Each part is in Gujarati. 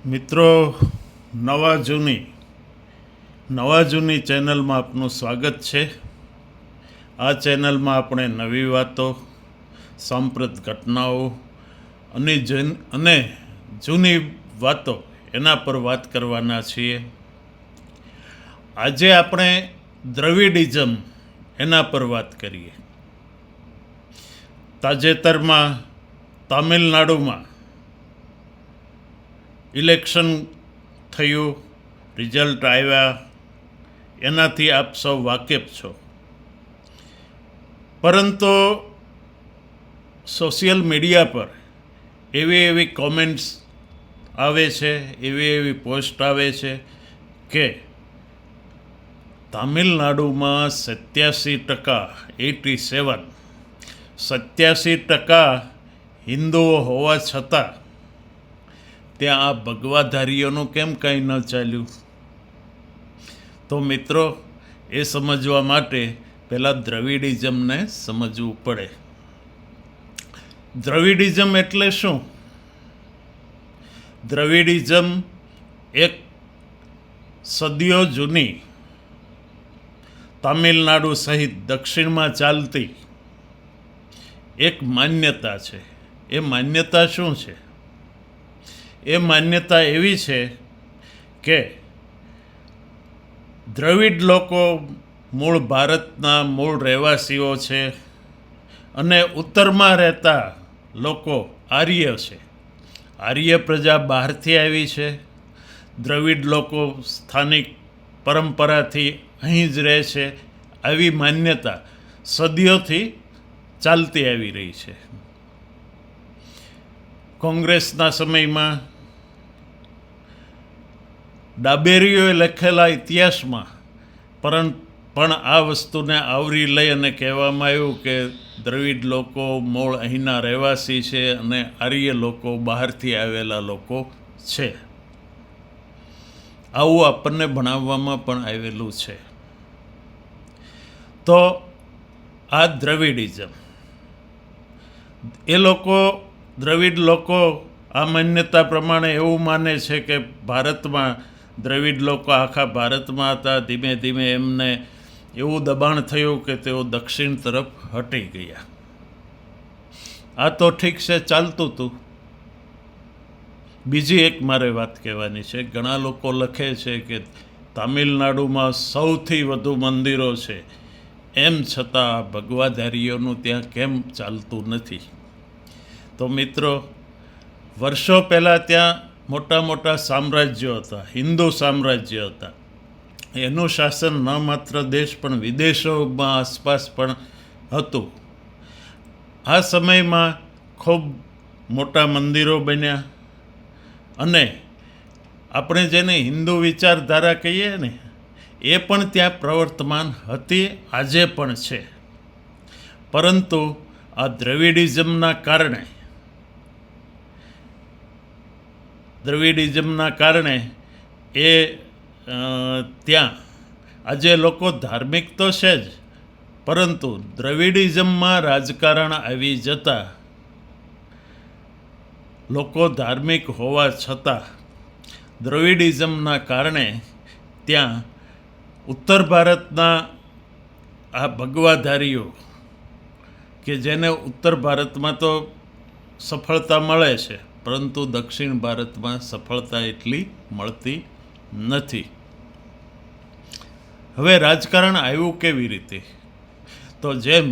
મિત્રો, નવા જૂની ચેનલમાં આપનું સ્વાગત છે. આ ચેનલમાં આપણે નવી વાતો, સાંપ્રત ઘટનાઓ અને જૂની વાતો એના પર વાત કરવાના છીએ. આજે આપણે દ્રવિડિઝમ એના પર વાત કરીએ. તાજેતરમાં તામિલનાડુમાં ઇલેક્શન થયું, રિઝલ્ટ આવ્યા, એનાથી આપ સૌ વાકેફ છો. પરંતુ સોશિયલ મીડિયા પર એવી કોમેન્ટ્સ આવે છે, એવી પોસ્ટ આવે છે કે તામિલનાડુમાં 87% હિન્દુઓ હોવા છતાં ત્યાં આ ભગવાધારીઓનું કેમ કંઈ ન ચાલ્યું? તો મિત્રો, એ સમજવા માટે પહેલાં દ્રવિડિઝમને સમજવું પડે. દ્રવિડિઝમ એટલે શું? દ્રવિડિઝમ એક સદીઓ જૂની તામિલનાડુ સહિત દક્ષિણમાં ચાલતી એક માન્યતા છે. એ માન્યતા શું છે? એ માન્યતા એવી છે કે દ્રવિડ લોકો ભારતના મૂળ રહેવાસીઓ છે અને ઉત્તરમાં રહેતા લોકો આર્ય છે. આર્ય પ્રજા બહારથી આવી છે. દ્રવિડ લોકો સ્થાનિક પરંપરાથી અહીં જ રહે છે. આવી માન્યતા સદીઓથી ચાલતી આવી રહી છે. કોંગ્રેસના સમયમાં ડાબેરીઓએ લખેલા ઇતિહાસમાં પણ આ વસ્તુને આવરી લઈ અને કહેવામાં આવ્યું કે દ્રવિડ લોકો મૂળ અહીંના રહેવાસી છે અને આર્ય લોકો બહારથી આવેલા લોકો છે. આવું આપણને ભણાવવામાં પણ આવેલું છે. તો આ દ્રવિડિઝમ, દ્રવિડ લોકો આ માન્યતા પ્રમાણે એવું માને છે કે ભારતમાં દ્રવિડ લોકો આખા ભારતમાં હતા. ધીમે ધીમે એમને એવું દબાણ થયું કે તેઓ દક્ષિણ તરફ હટી ગયા. આ તો ઠીક છે, ચાલતું હતું. બીજી એક મારે વાત કહેવાની છે. ઘણા લોકો લખે છે કે તામિલનાડુમાં સૌથી વધુ મંદિરો છે, એમ છતાં ભગવાધારીઓનું ત્યાં કેમ ચાલતું નથી? તો મિત્રો, વર્ષો પહેલાં ત્યાં મોટા સામ્રાજ્યો હતા, હિન્દુ સામ્રાજ્ય હતા. એનું શાસન ન માત્ર દેશ પણ વિદેશોમાં આસપાસ પણ હતું. આ સમયમાં ખૂબ મોટા મંદિરો બન્યા અને આપણે જેને હિન્દુ વિચારધારા કહીએ ને, એ પણ ત્યાં પ્રવર્તમાન હતી, આજે પણ છે. પરંતુ આ દ્રવિડિઝમના કારણે ત્યાં આજે લોકો ધાર્મિક તો છે જ, પરંતુ દ્રવિડિઝમમાં રાજકારણ આવી જતાં લોકો ધાર્મિક હોવા છતાં દ્રવિડિઝમના કારણે ત્યાં ઉત્તર ભારતના આ ભગવાધારીઓ કે જેને ઉત્તર ભારતમાં તો સફળતા મળે છે, પરંતુ દક્ષિણ ભારતમાં સફળતા એટલી મળતી નથી. હવે રાજકારણ આવ્યું કેવી રીતે? તો જેમ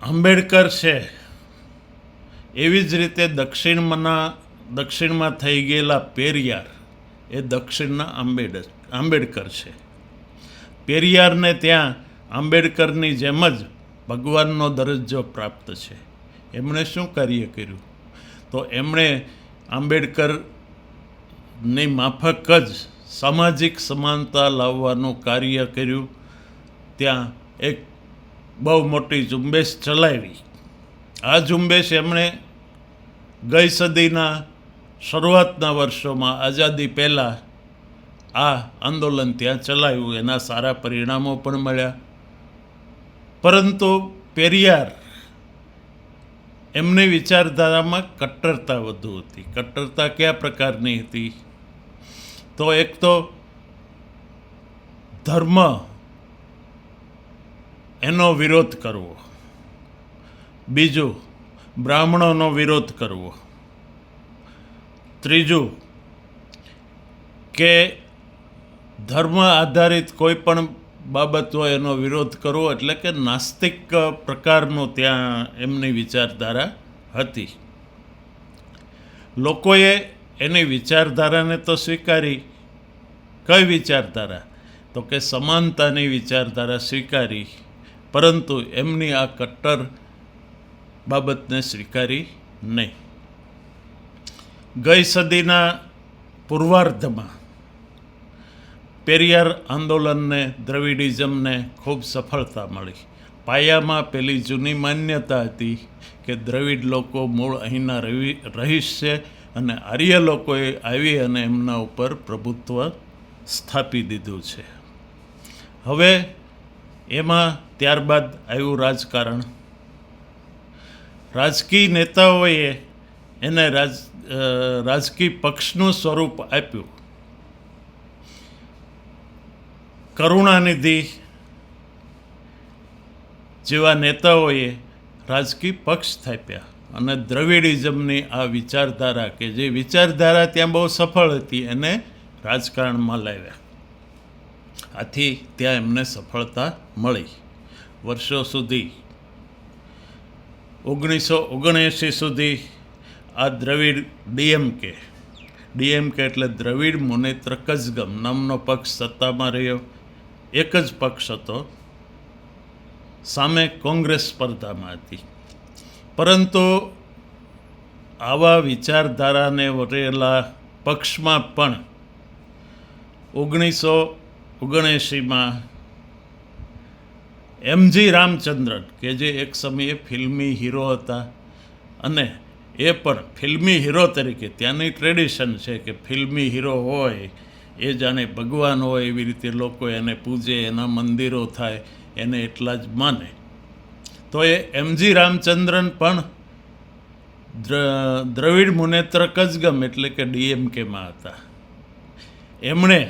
આંબેડકર છે, એવી જ રીતે દક્ષિણમાં થઈ ગયેલા પેરિયાર એ દક્ષિણના આંબેડકર છે. પેરિયારને ત્યાં આંબેડકરની જેમ જ ભગવાનનો દરજ્જો પ્રાપ્ત છે. એમણે શું કાર્ય કર્યું? તો એમણે આંબેડકરની માફક જ સામાજિક સમાનતા લાવવાનું કાર્ય કર્યું. ત્યાં એક બહુ મોટી ઝુંબેશ ચલાવી. આ ઝુંબેશ એમણે ગઈ સદીના શરૂઆતના વર્ષોમાં, આઝાદી પહેલાં આ આંદોલન ત્યાં ચલાવ્યું. એના સારા પરિણામો પણ મળ્યા. પરંતુ પેરિયાર એમની વિચારધારામાં કટ્ટરતા વધુ હતી. કટ્ટરતા કયા પ્રકારની હતી? તો એક તો ધર્મ એનો વિરોધ કરવો, બીજું બ્રાહ્મણોનો વિરોધ કરવો, ત્રીજું કે ધર્મ આધારિત કોઈ પણ બાબત હોય એનો વિરોધ કરવો, એટલે કે નાસ્તિક પ્રકારનું ત્યાં એમની વિચારધારા હતી. લોકોએ એની વિચારધારાને તો સ્વીકારી. કઈ વિચારધારા? તો કે સમાનતાની વિચારધારા સ્વીકારી, પરંતુ એમની આ કટ્ટર બાબતને સ્વીકારી નહીં. ગઈ સદીના પૂર્વાર્ધમાં પેરિયાર આંદોલનને, દ્રવિડિઝમને ખૂબ સફળતા મળી. પાયામાં પેલી જૂની માન્યતા હતી કે દ્રવિડ લોકો મૂળ અહીંના રહીશ છે અને આર્ય લોકોએ આવી અને એમના ઉપર પ્રભુત્વ સ્થાપી દીધું છે. હવે એમાં ત્યારબાદ આવ્યું રાજકારણ. રાજકીય નેતાઓએ એને રાજકીય પક્ષનું સ્વરૂપ આપ્યું. કરુણાનિધિ જેવા નેતાઓએ રાજકીય પક્ષ સ્થાપ્યા અને દ્રવિડિઝમની આ વિચારધારા, કે જે વિચારધારા ત્યાં બહુ સફળ હતી, એને રાજકારણમાં લાવ્યા. આથી ત્યાં એમને સફળતા મળી. વર્ષો સુધી 1979 સુધી આ દ્રવિડ ડીએમકે એટલે દ્રવિડ મુનેત્ર કઝગમ નામનો પક્ષ સત્તામાં રહ્યો. એક જ પક્ષ હતો, સામે કોંગ્રેસ સ્પર્ધામાં હતી. પરંતુ આવા વિચારધારાને વરેલા પક્ષમાં પણ 1979માં એમજી રામચંદ્રન, કે જે એક સમયે ફિલ્મી હીરો હતા, અને એ પણ ફિલ્મી હીરો તરીકે ત્યાંની ટ્રેડિશન છે કે ફિલ્મી હીરો હોય એ જાણે ભગવાન હોય એવી રીતે લોકો એને પૂજે, એના મંદિરો થાય, એને એટલા જ માને. તો એ એમજી રામચંદ્રન પણ દ્રવિડ મુનેત્ર કઝગમ એટલે કે ડીએમકેમાં હતા. એમણે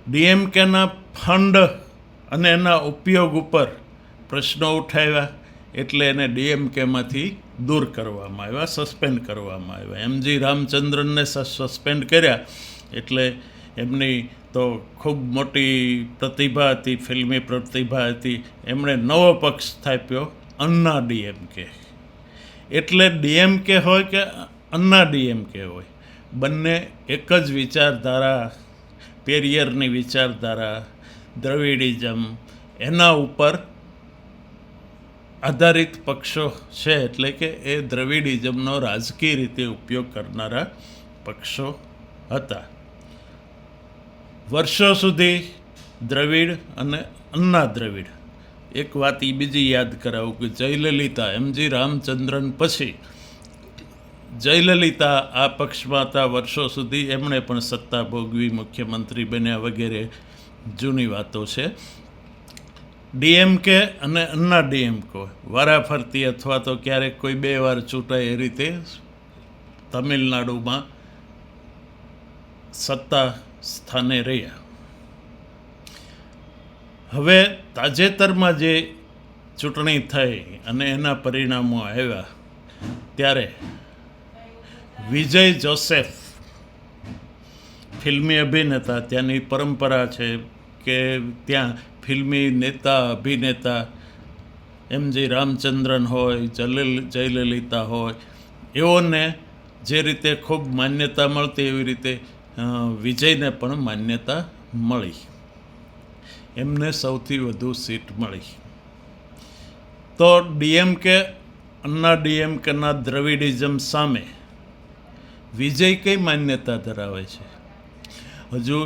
ડીએમકેના ફંડ અને એના ઉપયોગ ઉપર પ્રશ્નો ઉઠાવ્યા, એટલે એને ડીએમકેમાંથી દૂર કરવામાં આવ્યા, સસ્પેન્ડ કરવામાં આવ્યા. એમજી રામચંદ્રનને સસ્પેન્ડ કર્યા એટલે એમની તો ખૂબ મોટી પ્રતિભા હતી, ફિલ્મી પ્રતિભા હતી. એમણે નવો પક્ષ સ્થાપ્યો, અન્ના ડીએમકે. એટલે ડીએમકે હોય કે અન્ના ડીએમકે હોય, બંને એક જ વિચારધારા, પેરિયરની વિચારધારા, દ્રવિડિઝમ, એના ઉપર આધારિત પક્ષો છે. એટલે કે એ દ્રવિડિઝમનો રાજકીય રીતે ઉપયોગ કરનારા પક્ષો હતા. વર્ષો સુધી દ્રવિડ અને અન્ના દ્રવિડ. એક વાત એ બીજી યાદ કરાવું કે જયલલિતા, એમજી રામચંદ્રન પછી જયલલિતા આ પક્ષમાં હતા વર્ષો સુધી. એમણે પણ સત્તા ભોગવી, મુખ્યમંત્રી બન્યા વગેરે જૂની વાતો છે. ડીએમકે અને અન્ના ડીએમકે વારાફરતી અથવા તો ક્યારેક કોઈ 2 વાર ચૂંટાય એ રીતે તમિલનાડુમાં સત્તા સ્થાને રહ્યા. હવે તાજેતરમાં જે ચૂંટણી થઈ અને એના પરિણામો આવ્યા, ત્યારે વિજય જોસેફ, ફિલ્મી અભિનેતા, ત્યાંની પરંપરા છે કે ત્યાં ફિલ્મી નેતા, અભિનેતા એમજી રામચંદ્રન હોય, જયલલિતા હોય, એઓને જે રીતે ખૂબ માન્યતા મળતી એવી રીતે વિજયને પણ માન્યતા મળી. એમને સૌથી વધુ સીટ મળી. તો ડીએમકે, અન્ના ડીએમકેના દ્રવિડિઝમ સામે વિજય કઈ માન્યતા ધરાવે છે, હજુ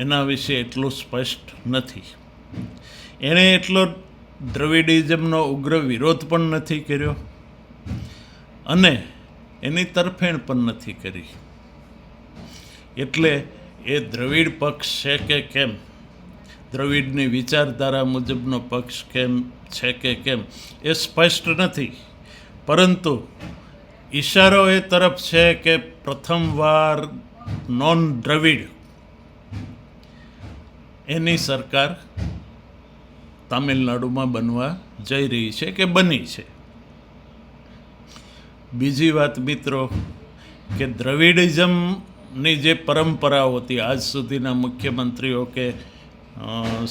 એના વિશે એટલું સ્પષ્ટ નથી. એણે એટલો દ્રવિડિઝમનો ઉગ્ર વિરોધ પણ નથી કર્યો અને એની તરફેણ પણ નથી કરી. એટલે એ દ્રવિડ પક્ષ છે કે કેમ, દ્રવિડની વિચારધારા મુજબનો પક્ષ કેમ છે કે કેમ, એ સ્પષ્ટ નથી. પરંતુ ઈશારો એ તરફ છે કે પ્રથમવાર નોન દ્રવિડ એની સરકાર તામિલનાડુમાં બનવા જઈ રહી છે કે બની છે. બીજી વાત મિત્રો કે દ્રવિડિઝમની જે પરંપરાઓ હતી, આજ સુધીના મુખ્યમંત્રીઓ કે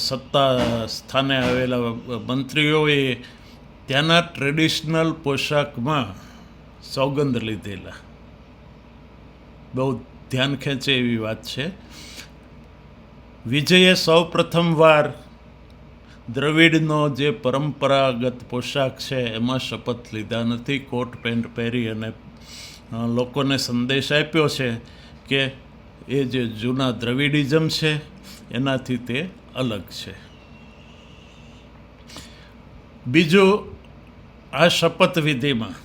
સત્તા સ્થાને આવેલા મંત્રીઓએ ત્યાંના ટ્રેડિશનલ પોશાકમાં સોગંદ લીધેલા. બહુ ધ્યાન ખેંચે એવી વાત છે. વિજયે સૌ પ્રથમવાર દ્રવિડનો જે પરંપરાગત પોશાક છે એમાં શપથ લીધા નથી. કોટ પેન્ટ પહેરી અને લોકોને સંદેશ આપ્યો છે કે એ જે જૂના દ્રવિડિઝમ છે એનાથી તે અલગ છે. બીજું, આ શપથવિધિમાં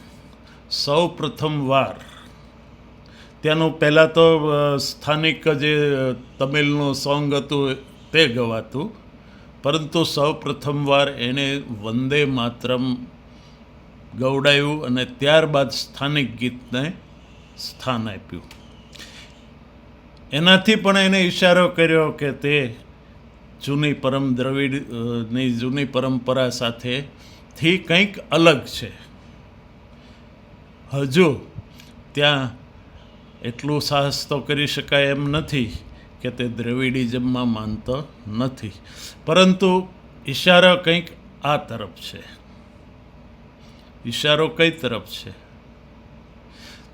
સૌ પ્રથમવાર ત્યાંનું પહેલાં તો સ્થાનિક જે તમિલનું સોંગ હતું તે ગવાતું, પરંતુ સૌ પ્રથમવાર એણે વંદે માતરમ ગવડાવ્યું અને ત્યારબાદ સ્થાનિક ગીતને સ્થાન આપ્યું. એનાથી પણ એને ઈશારો કર્યો કે તે જૂની દ્રવિડની જૂની પરંપરા સાથેથી કંઈક અલગ છે. હજુ ત્યાં એટલું સાહસ તો કરી શકાય એમ નથી કે તે દ્રવિડિઝમમાં માનતો નથી, પરંતુ ઈશારો કંઈક આ તરફ છે. ઈશારો કઈ તરફ છે?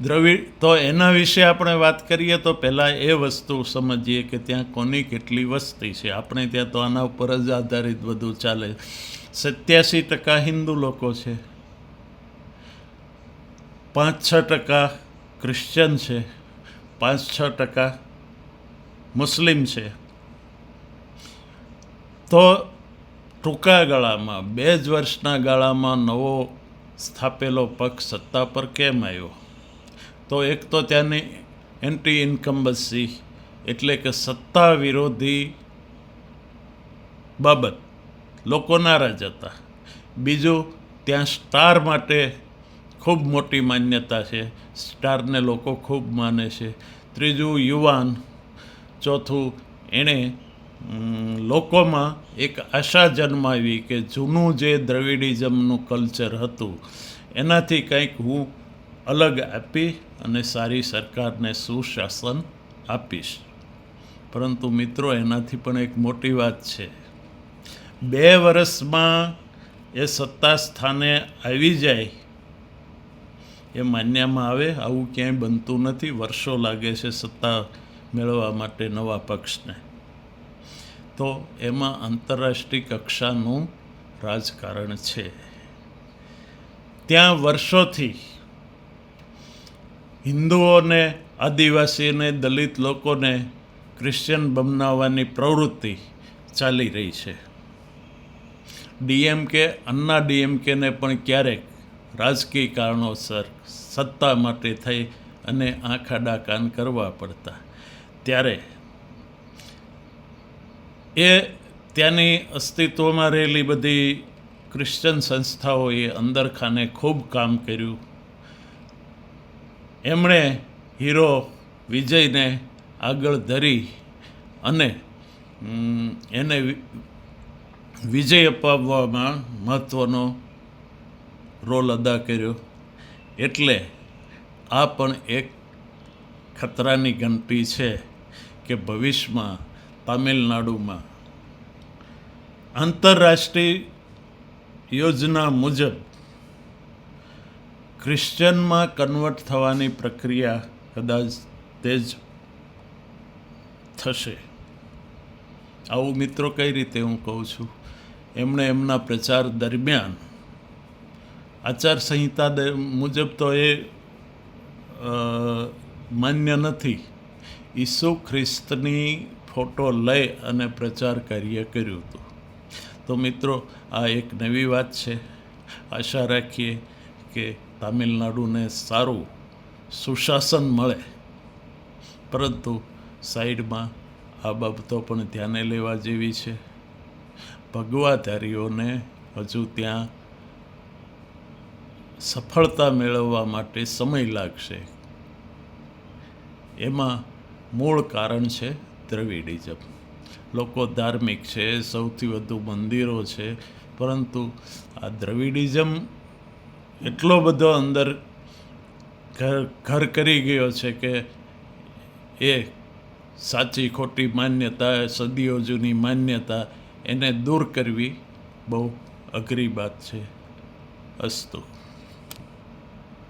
દ્રવિડ તો એના વિશે આપણે વાત કરીએ તો પહેલાં એ વસ્તુ સમજીએ કે ત્યાં કોની કેટલી વસ્તી છે. આપણે ત્યાં તો આના ઉપર જ આધારિત બધું ચાલે. 87% હિન્દુ લોકો છે, 5-6% ક્રિશ્ચન છે, 5-6% મુસ્લિમ છે. તો ટૂંકા ગાળામાં 2 જ વર્ષના ગાળામાં નવો સ્થાપેલો પક્ષ સત્તા પર કેમ આવ્યો? તો એક તો ત્યાંની એન્ટી ઇન્કમ્બન્સી એટલે કે સત્તા વિરોધી બાબત લોકો નારાજ હતા. બીજું, ત્યાં સ્ટાર માટે ખૂબ મોટી માન્યતા છે, સ્ટારને લોકો ખૂબ માને છે. ત્રીજું, યુવાન. ચોથું, એણે લોકોમાં એક આશા જન્માવી કે જૂનું જે દ્રવિડિઝમનું કલ્ચર હતું એનાથી કંઈક હું અલગ આપી અને સારી સરકારને સુશાસન આપીશ. પરંતુ મિત્રો, એનાથી પણ એક મોટી વાત છે. 2 વર્ષમાં એ સત્તા સ્થાને આવી જાય એ માન્યમાં આવે આવું ક્યાંય બનતું નથી. વર્ષો લાગે છે સત્તા મેળવવા માટે નવા પક્ષને. તો એમાં આંતરરાષ્ટ્રીય કક્ષાનું રાજકારણ છે. ત્યાં વર્ષોથી હિન્દુઓને, આદિવાસીને, દલિત લોકોને ક્રિશ્ચિયન બનાવવાની પ્રવૃત્તિ ચાલી રહી છે. ડીએમકે, અન્ના ડીએમકેને પણ ક્યારેક રાજકીય કારણોસર સત્તા માટે થઈ અને આંખ આડા કાન કરવા પડતા. ત્યારે એ ત્યાંની અસ્તિત્વમાં રહેલી બધી ક્રિશ્ચન સંસ્થાઓએ અંદરખાને ખૂબ કામ કર્યું. એમણે હીરો વિજયને આગળ ધરી અને એને વિજય અપાવવામાં મહત્ત્વનો રોલ અદા કર્યો. એટલે આ પણ એક ખતરાની ઘંટી છે કે ભવિષ્યમાં તામિલનાડુમાં આંતરરાષ્ટ્રીય યોજના મુજબ ક્રિશ્ચનમાં કન્વર્ટ થવાની પ્રક્રિયા કદાચ તેજ થશે. આવું મિત્રો કઈ રીતે હું કહું છું? એમણે એમના પ્રચાર દરમિયાન આચારસંહિતા મુજબ તો એ માન્ય નથી. ઈસુ ખ્રિસ્તની ફોટો લઈ અને પ્રચાર કાર્ય કર્યું હતું. તો મિત્રો, આ એક નવી વાત છે. આશા રાખીએ કે તામિલનાડુને સારું સુશાસન મળે, પરંતુ સાઈડમાં આ બાબતો પણ ધ્યાને લેવા જેવી છે. ભગવાધારીઓને હજુ ત્યાં સફળતા મેળવવા માટે સમય લાગશે. એમાં મૂળ કારણ છે દ્રવિડિઝમ. લોકો ધાર્મિક છે, સૌથી વધુ મંદિરો છે, પરંતુ આ દ્રવિડિઝમ એટલો બધો અંદર ઘર કરી ગયો છે કે એ સાચી ખોટી માન્યતા, સદીઓ જૂની માન્યતા, એને દૂર કરવી બહુ અઘરી વાત છે. અસ્તુ.